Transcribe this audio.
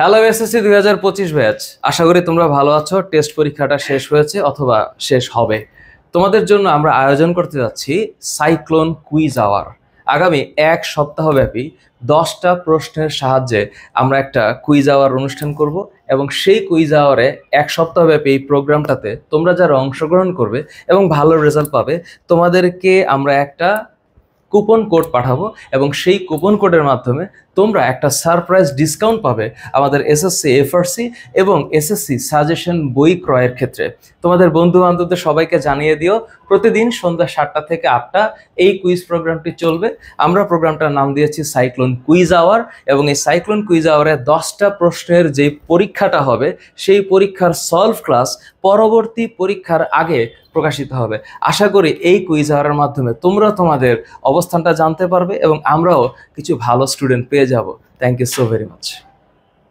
Hello SSC 2025 batch, আশা করি তোমরা ভালো আছো। টেস্ট পরীক্ষাটা শেষ হয়েছে অথবা শেষ হবে। তোমাদের জন্য আমরা আয়োজন করতে যাচ্ছি সাইক্লোন কুইজ আওয়ার। আগামী এক সপ্তাহব্যাপী 10টা প্রশ্নের সাহায্যে আমরা একটা কুইজ আওয়ার অনুষ্ঠান করব এবং সেই কুইজ আওয়ারে এক সপ্তাহব্যাপী এই প্রোগ্রামটাতে তোমরা যারা অংশগ্রহণ করবে এবং ভালো রেজাল্ট পাবে, তোমাদেরকে আমরা একটা কুপন কোড পাঠাবো এবং সেই কুপন কোডের মাধ্যমে তোমরা একটা সারপ্রাইজ ডিসকাউন্ট পাবে আমাদের এসএসসি এফআরসি এবং এসএসসি সাজেশন বই ক্রয়ের ক্ষেত্রে। তোমাদের বন্ধু বান্ধবদের সবাইকে জানিয়ে দিও। প্রতিদিন সন্ধ্যা 7টা থেকে 8টা এই কুইজ প্রোগ্রামটি চলবে। আমরা প্রোগ্রামটার নাম দিয়েছি সাইক্লোন কুইজ আওয়ার এবং এই সাইক্লোন কুইজ আওয়ারে 10টা প্রশ্নের যে পরীক্ষাটা হবে সেই পরীক্ষার সলভ ক্লাস পরবর্তী পরীক্ষার আগে প্রকাশিত হবে। আশা করি এই কুইজ আওয়ারের মাধ্যমে তোমরা তোমাদের অবস্থানটা জানতে পারবে এবং আমরাও কিছু ভালো স্টুডেন্ট পেয়ে যাব। Thank you so very much.